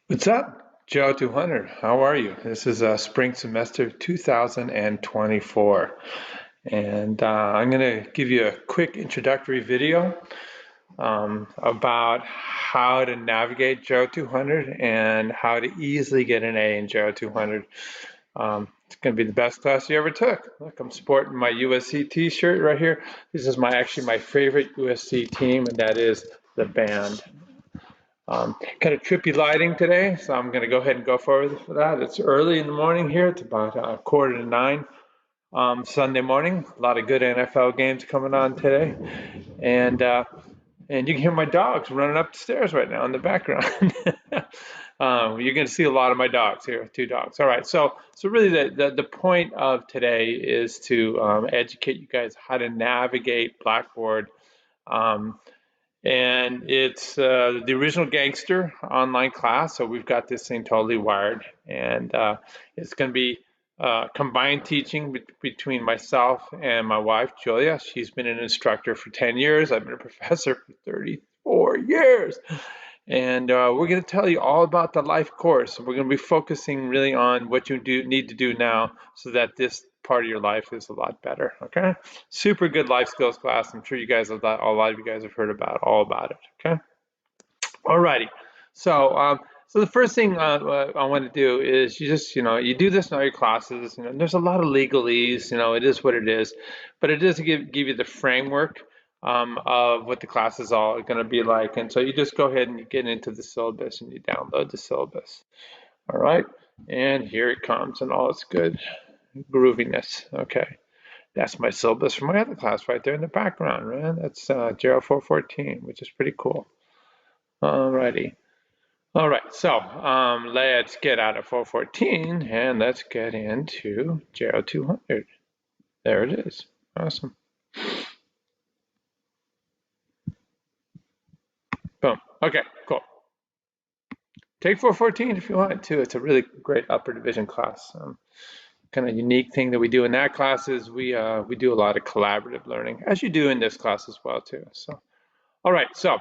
What's up, Joe 200? How are you? This is spring semester 2024, and I'm going to give you a quick introductory video about how to navigate GERO 200 and how to easily get an A in GERO 200. It's going to be the best class you ever took. Look, I'm sporting my USC t-shirt right here. This is actually my favorite USC team, and that is the band. Kind of trippy lighting today, so I'm going to go ahead and go forward for that. It's early in the morning here. It's about 8:45 Sunday morning. A lot of good NFL games coming on today, and you can hear my dogs running up the stairs right now in the background. You're going to see a lot of my dogs here, two dogs. All right, so really the point of today is to educate you guys how to navigate Blackboard. And it's the original Gangster online class, so we've got this thing totally wired, and it's going to be combined teaching between myself and my wife, Julia. She's been an instructor for 10 years. I've been a professor for 34 years. And we're going to tell you all about the life course. We're going to be focusing really on what you need to do now so that this part of your life is a lot better, okay? Super good life skills class. I'm sure you guys have, a lot of you guys have heard all about it, okay? Alrighty. So, so the first thing I want to do is you do this in all your classes. There's a lot of legalese. It is what it is, but it is to give you the framework of what the class is all going to be like. And so you just go ahead and you get into the syllabus and you download the syllabus. All right, and here it comes and all its good grooviness. Okay, that's my syllabus for my other class right there in the background, man. That's GERO 414, which is pretty cool. Alrighty. All right, so let's get out of 414 and let's get into GERO 200. There it is. Awesome. Boom. Okay, cool. Take 414 if you want to. It's a really great upper division class. Kind of unique thing that we do in that class is we do a lot of collaborative learning, as you do in this class as well too. So, all right, so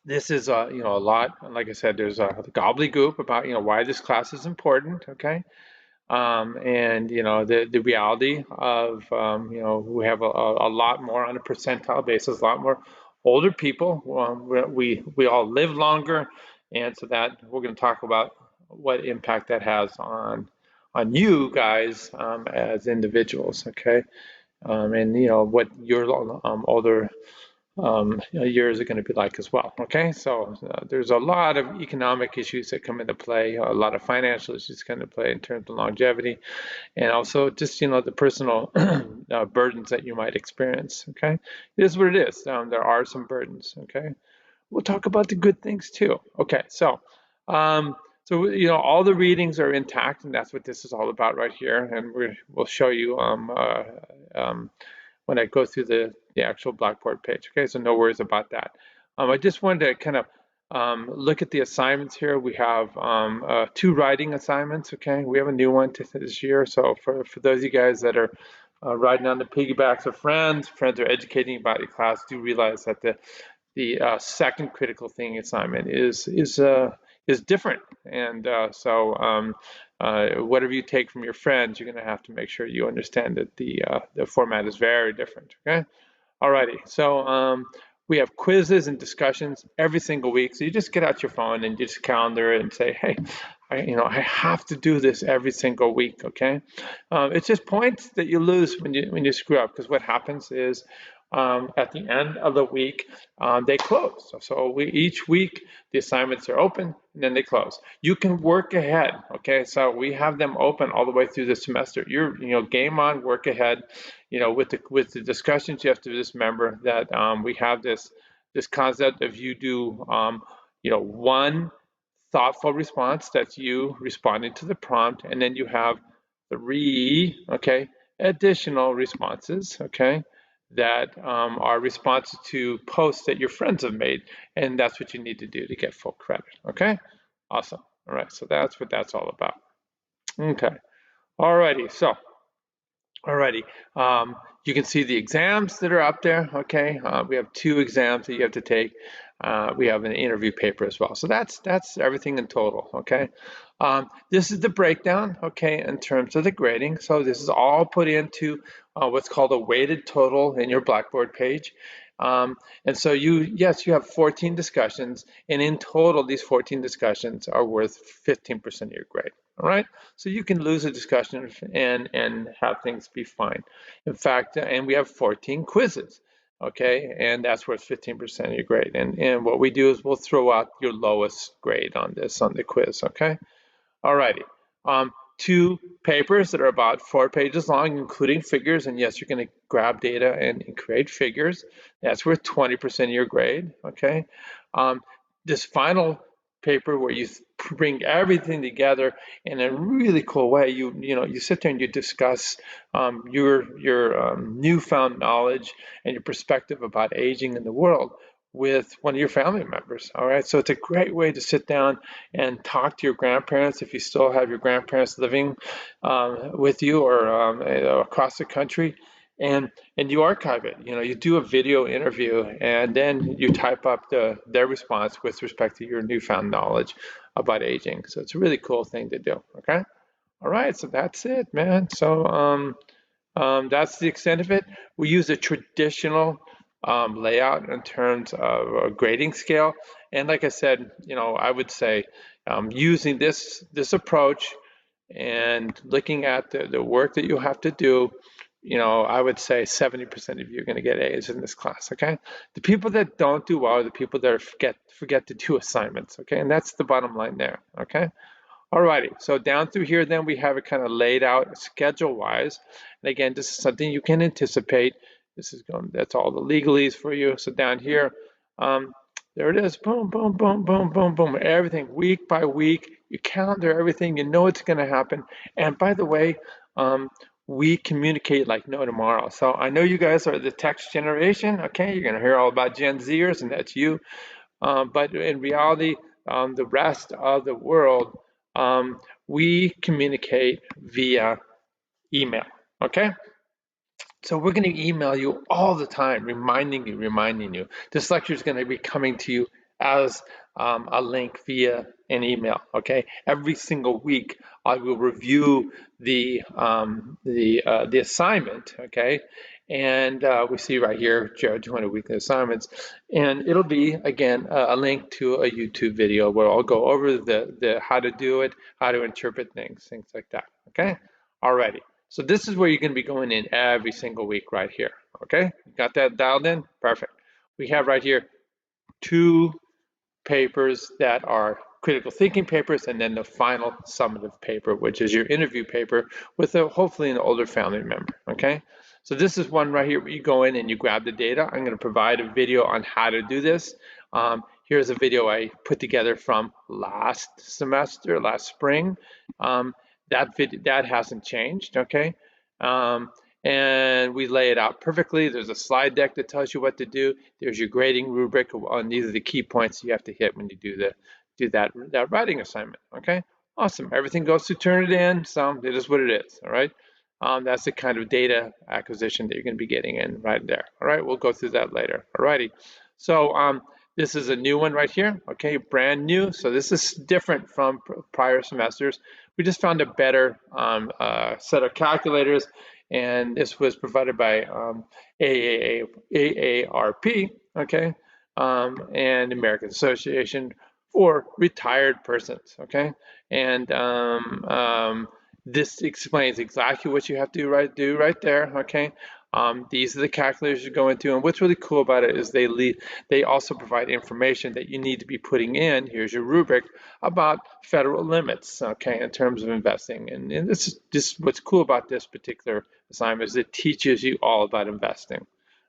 this is a lot. Like I said, there's a gobbledygook about why this class is important. Okay. And the reality of we have a lot more on a percentile basis, a lot more older people. We all live longer, and so that we're going to talk about what impact that has on you guys as individuals. Okay, and what your older years are going to be like as well. Okay, so there's a lot of economic issues that come into play, a lot of financial issues come into play in terms of longevity, and also just the personal burdens that you might experience. Okay, it is what it is. There are some burdens. Okay, we'll talk about the good things too. Okay, so all the readings are intact, and that's what this is all about right here, and we'll show you when I go through the actual Blackboard page. Okay, so no worries about that. I just wanted to kind of look at the assignments here. We have 2 writing assignments. Okay, we have a new one this year. So for those of you guys that are riding on the piggybacks of friends are educating about your class, do realize that the second critical thinking assignment is different, and whatever you take from your friends, you're going to have to make sure you understand that the format is very different. Okay, alrighty. So we have quizzes and discussions every single week. So you just get out your phone and you just calendar it and say, hey, I have to do this every single week. Okay, it's just points that you lose when you screw up, because what happens is at the end of the week, they close. So each week the assignments are open and then they close. You can work ahead. Okay, so we have them open all the way through the semester. You're game on, work ahead. With the discussions, you have to just remember that we have this concept of you do one thoughtful response, that's you responding to the prompt, and then you have 3 additional responses, that are responses to posts that your friends have made, and that's what you need to do to get full credit. Okay, awesome. All right, so that's what that's all about. Okay, alrighty. So alrighty, you can see the exams that are up there. Okay, we have 2 exams that you have to take. we have an interview paper as well. So that's everything in total, okay? This is the breakdown, okay, in terms of the grading. So this is all put into what's called a weighted total in your Blackboard page. And so yes, you have 14 discussions, and in total, these 14 discussions are worth 15% of your grade. All right, so you can lose a discussion and have things be fine. In fact, and we have 14 quizzes, okay, and that's worth 15% of your grade. And what we do is we'll throw out your lowest grade on the quiz, okay. Alrighty. Two papers that are about 4 pages long, including figures. And yes, you're going to grab data and create figures. That's worth 20% of your grade. Okay. This final paper where you bring everything together in a really cool way. You sit there and you discuss your newfound knowledge and your perspective about aging in the world with one of your family members. All right, so it's a great way to sit down and talk to your grandparents if you still have your grandparents living with you or across the country, and you archive it. You do a video interview, and then you type up their response with respect to your newfound knowledge about aging. So it's a really cool thing to do. Okay, all right, so that's it, man. So that's the extent of it. We use a traditional layout in terms of a grading scale. And like I said, I would say using this approach and looking at the work that you have to do, I would say 70% of you are going to get A's in this class, okay? The people that don't do well are the people that forget to do assignments, okay? And that's the bottom line there, okay? Alrighty, so down through here, then we have it kind of laid out schedule-wise. And again, this is something you can anticipate. That's all the legalese for you. So down here, there it is. Boom, boom, boom, boom, boom, boom. Everything week by week. You calendar everything. You know it's going to happen. And by the way, we communicate like no tomorrow. So I know you guys are the text generation. Okay, you're going to hear all about Gen Zers, and that's you. But in reality, the rest of the world, we communicate via email, okay? So we're going to email you all the time, reminding you. This lecture is going to be coming to you as a link via an email, okay? Every single week, I will review the assignment, okay? And we see right here, GERO 200 weekly assignments, and it'll be again a link to a YouTube video where I'll go over the how to do it, how to interpret things like that. Okay, alrighty. So this is where you're going to be going in every single week right here. Okay, got that dialed in? Perfect. We have right here 2 papers that are critical thinking papers, and then the final summative paper, which is your interview paper with hopefully an older family member, okay? So this is one right here where you go in and you grab the data. I'm going to provide a video on how to do this. Here's a video I put together from last spring. That hasn't changed, okay? And we lay it out perfectly. There's a slide deck that tells you what to do. There's your grading rubric, and these are the key points you have to hit when you do that writing assignment. Okay, awesome. Everything goes to Turnitin, so it is what it is. All right, that's the kind of data acquisition that you're going to be getting in right there. All right, we'll go through that later. All righty. So this is a new one right here. Okay, brand new. So this is different from prior semesters. We just found a better set of calculators, and this was provided by AARP, okay, and American Association for Retired Persons, okay, and this explains exactly what you have to do right there, okay. These are the calculators you go into, and what's really cool about it is they also provide information that you need to be putting in. Here's your rubric about federal limits, okay, in terms of investing. And this is what's cool about this particular assignment is it teaches you all about investing.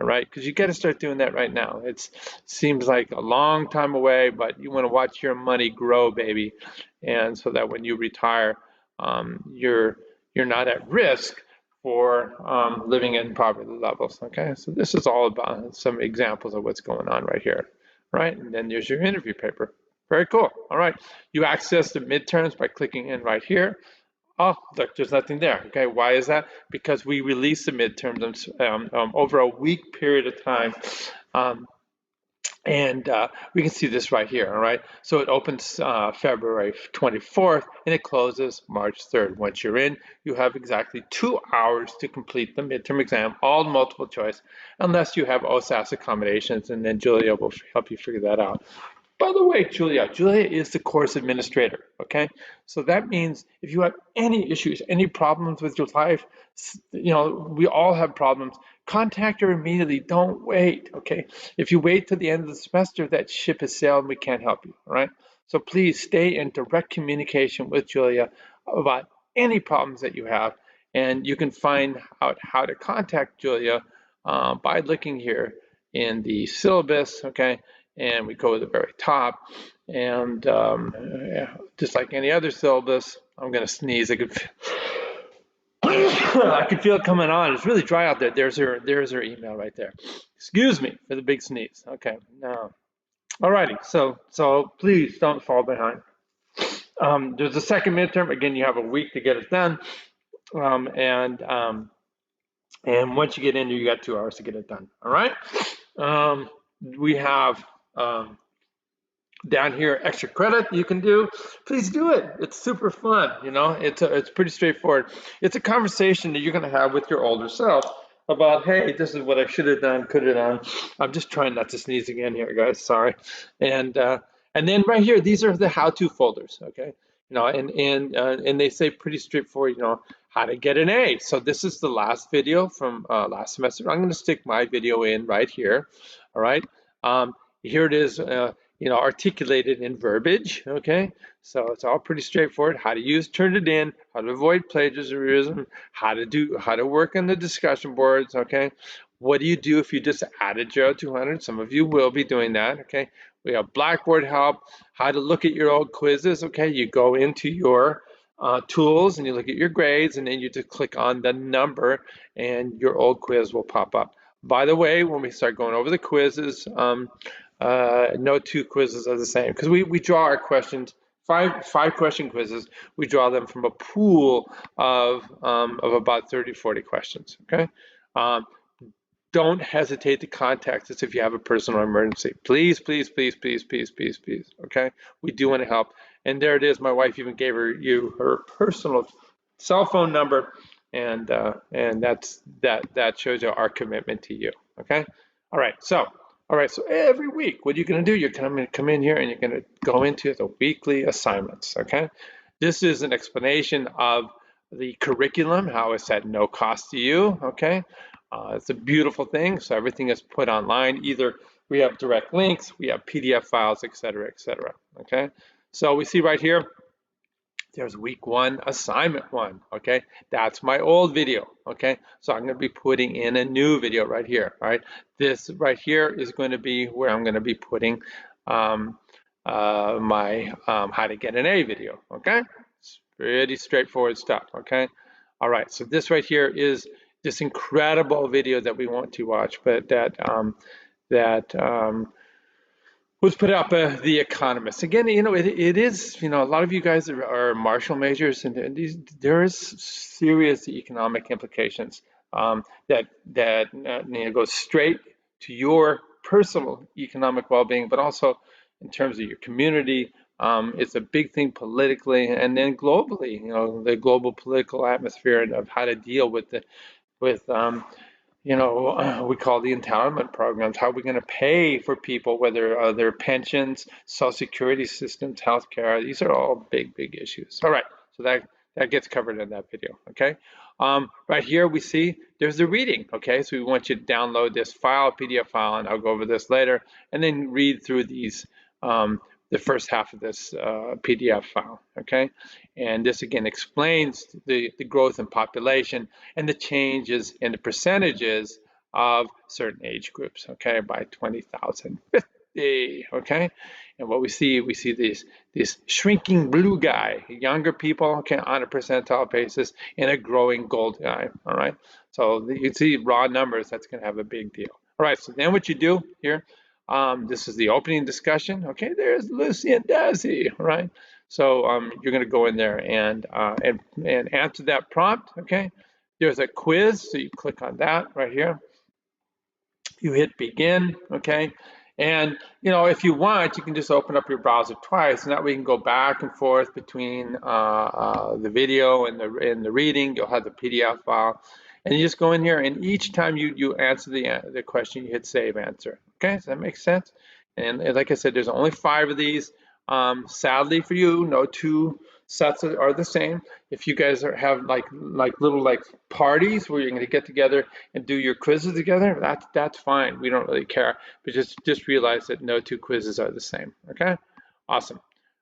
All right, because you got to start doing that right now. It seems like a long time away, but you want to watch your money grow, baby, and so that when you retire, you're not at risk for living in poverty levels. Okay, so this is all about some examples of what's going on right here, right? And then there's your interview paper. Very cool. All right, you access the midterms by clicking in right here. Oh, look, there's nothing there. Okay, why is that? Because we release the midterms over a week period of time. And we can see this right here, all right? So it opens February 24th and it closes March 3rd. Once you're in, you have exactly 2 hours to complete the midterm exam, all multiple choice, unless you have OSAS accommodations, and then Julia will help you figure that out. By the way, Julia is the course administrator, okay? So that means if you have any issues, any problems with your life, we all have problems, contact her immediately. Don't wait, okay? If you wait till the end of the semester, that ship has sailed and we can't help you, all right? So please stay in direct communication with Julia about any problems that you have, and you can find out how to contact Julia by looking here in the syllabus, okay? And we go to the very top, and yeah, just like any other syllabus, I'm going to sneeze. I could feel it coming on. It's really dry out there. There's her email right there. Excuse me for the big sneeze. Okay, now, alrighty. So please don't fall behind. There's a second midterm. Again, you have a week to get it done, um, and um, and once you get in there, you got 2 hours to get it done. All right. We have down here extra credit you can do. Please do it. It's super fun. It's pretty straightforward. It's a conversation that you're going to have with your older self about, hey, this is what I should have done, could have done. I'm just trying not to sneeze again here, guys. Sorry. And then right here, these are the how-to folders. Okay. And they say pretty straightforward, how to get an A. So this is the last video from last semester. I'm going to stick my video in right here. All right. Here it is, articulated in verbiage. Okay. So it's all pretty straightforward. How to use Turnitin, how to avoid plagiarism, how to work on the discussion boards. Okay. What do you do if you just added GERO 200? Some of you will be doing that. Okay. We have Blackboard help, how to look at your old quizzes. Okay. You go into your tools and you look at your grades, and then you just click on the number and your old quiz will pop up. By the way, when we start going over the quizzes, no two quizzes are the same, because we draw our questions, five question quizzes. We draw them from a pool of about 30, 40 questions. Okay. Don't hesitate to contact us if you have a personal emergency. Please, please, please, please, please, please, please. Okay. We do want to help. And there it is. My wife even gave you her personal cell phone number, and that shows you our commitment to you. Okay. All right. So every week, what are you going to do? You're going to come in here and you're going to go into the weekly assignments. Okay. This is an explanation of the curriculum, how it's at no cost to you. Okay. It's a beautiful thing. So everything is put online. Either we have direct links, we have PDF files, et cetera, et cetera. Okay. So we see right here, there's week 1, assignment 1. Okay. That's my old video. Okay. So I'm going to be putting in a new video right here. All right. This right here is going to be where I'm going to be putting my how to get an A video. Okay. It's pretty straightforward stuff. Okay. All right. So this right here is this incredible video that we want to watch, but that was put up by The Economist. Again, it is, a lot of you guys are Marshall majors, and there is serious economic implications that goes straight to your personal economic well-being, but also in terms of your community. It's a big thing politically, and then globally, the global political atmosphere of how to deal with we call the entitlement programs. How are we going to pay for people, whether their pensions, social security systems, healthcare? These are all big, big issues. All right, so that gets covered in that video. Okay, right here we see there's the reading. Okay, so we want you to download this file, PDF file, and I'll go over this later, and then read through these. The first half of this PDF file, okay? And this again explains the growth in population and the changes in the percentages of certain age groups, okay, by 2050, okay? And what we see this shrinking blue guy, younger people, okay, on a percentile basis, and a growing gold guy, all right? So you can see raw numbers, that's gonna have a big deal. All right, so then what you do here, this is the opening discussion. Okay, there's Lucy and Desi, right? So you're going to go in there and answer that prompt. Okay, there's a quiz, so you click on that right here. You hit begin. Okay, And if you want, you can just open up your browser twice, and that way you can go back and forth between the video and the reading. You'll have the PDF file, and you just go in here, and each time you answer the question, you hit save answer. Okay, does that make sense? And like I said, there's only 5 of these. Sadly for you, no 2 sets are the same. If you guys have like little parties where you're going to get together and do your quizzes together, that's fine. We don't really care, but just realize that no 2 quizzes are the same. Okay, awesome.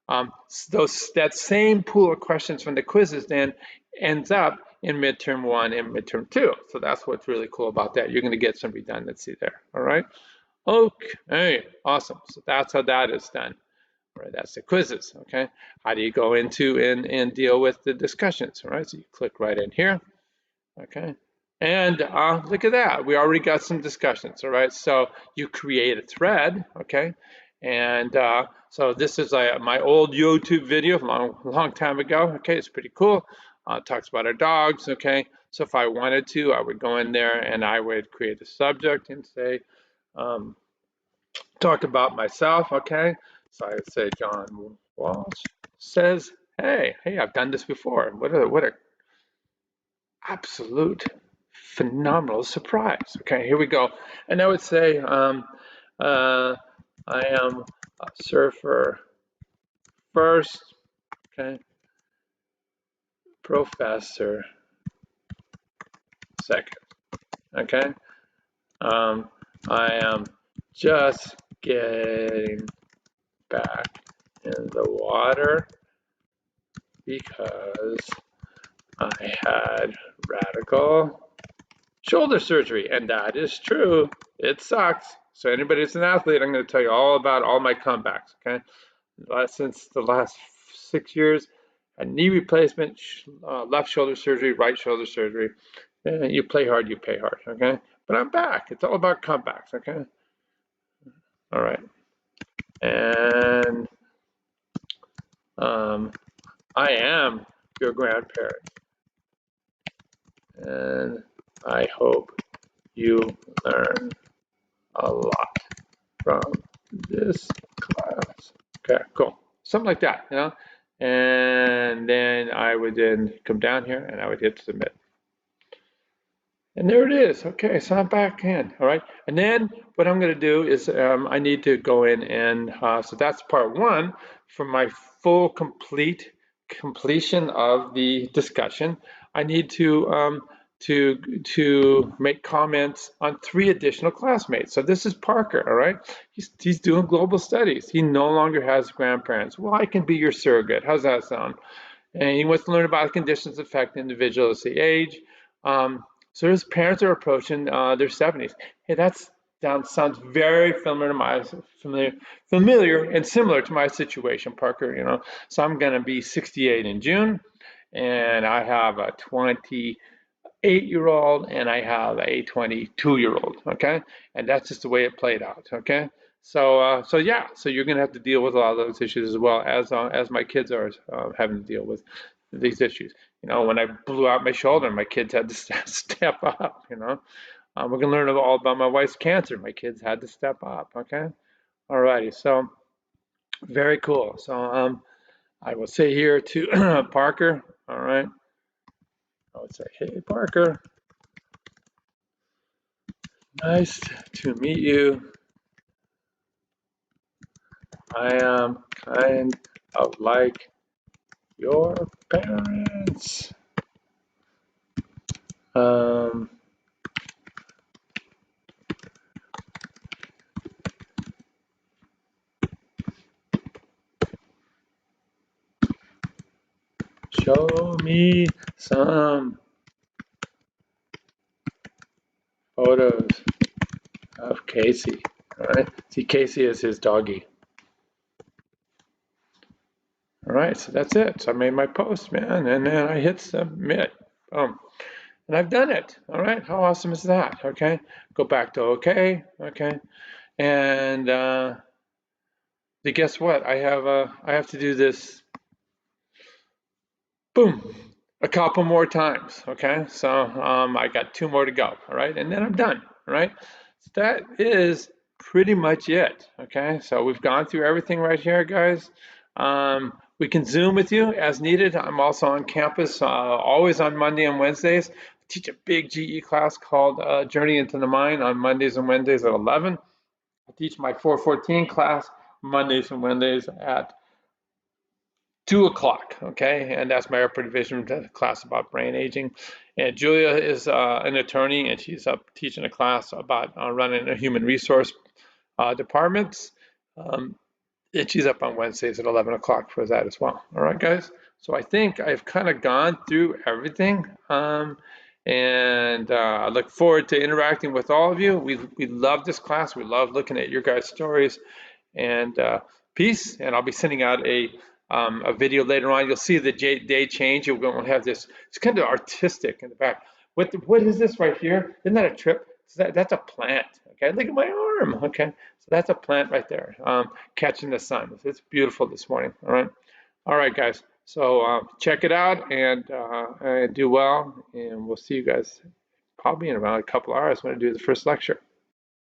That same pool of questions from the quizzes then ends up in midterm 1 and midterm 2. So that's what's really cool about that. You're going to get some redundancy there. All right. Okay, awesome. So that's how that is done. All right, that's the quizzes. Okay, how do you go into and deal with the discussions? All right, so you click right in here. Okay, and look at that. We already got some discussions. All right, so you create a thread. Okay, and so this is my old YouTube video long time ago. Okay, it's pretty cool. It talks about our dogs. Okay, so if I wanted to, I would go in there and I would create a subject and say, talk about myself. Okay, so I would say John Walsh says, hey, I've done this before. What a absolute phenomenal surprise. Okay, here we go. And I would say, I am a surfer first, okay, professor second, okay. I am just getting back in the water because I had radical shoulder surgery, and that is true. It sucks. So anybody who's an athlete, I'm going to tell you all about all my comebacks, okay? Since the last 6 years, a knee replacement, left shoulder surgery, right shoulder surgery. You play hard, you pay hard, okay? But I'm back. It's all about comebacks, okay? All right. And I am your grandparent, and I hope you learn a lot from this class. Okay, cool. Something like that, And then I would then come down here and I would hit submit. And there it is. Okay, so I'm back in. All right. And then what I'm going to do is I need to go in and so that's part 1 for my full completion of the discussion. I need to make comments on 3 additional classmates. So this is Parker. All right. He's doing global studies. He no longer has grandparents. Well, I can be your surrogate. How's that sound? And he wants to learn about conditions affecting individuals as they age. So his parents are approaching their 70s. Hey, sounds very familiar and similar to my situation, Parker. So I'm going to be 68 in June, and I have a 28-year-old and I have a 22-year-old. Okay, and that's just the way it played out. Okay. So yeah, so you're going to have to deal with a lot of those issues as well as my kids are having to deal with these issues. When I blew out my shoulder, my kids had to step up. We're going to learn all about my wife's cancer. My kids had to step up. Okay, all righty. So very cool. So I will say here to Parker. All right, I would say, hey Parker, nice to meet you. I am kind of like your parents. Show me some photos of Casey. All right. See, Casey is his doggy. All right. So that's it. So I made my post, man, and then I hit submit. Boom. And I've done it. All right. How awesome is that? Okay. Go back to OK. Okay. And guess what? I have to do this. Boom. A couple more times. Okay. So I got 2 more to go. All right. And then I'm done. All right. So that is pretty much it. Okay, so we've gone through everything right here, guys. We can Zoom with you as needed. I'm also on campus, always on Monday and Wednesdays. I teach a big GE class called Journey into the Mind on Mondays and Wednesdays at 11. I teach my 414 class Mondays and Wednesdays at 2 o'clock, okay? And that's my upper division class about brain aging. And Julia is an attorney, and she's up teaching a class about running a human resource departments. Um, and she's up on Wednesdays at 11 o'clock for that as well. All right, guys. So I think I've kind of gone through everything. And I look forward to interacting with all of you. We love this class. We love looking at your guys' stories. And peace. And I'll be sending out a video later on. You'll see the day change. You're going to have this. It's kind of artistic in the back. What is this right here? Isn't that a trip? That's a plant. Okay, look at my arm. Okay, so that's a plant right there, catching the sun. It's beautiful this morning. All right, guys. So check it out and do well. And we'll see you guys probably in about a couple hours when I do the first lecture.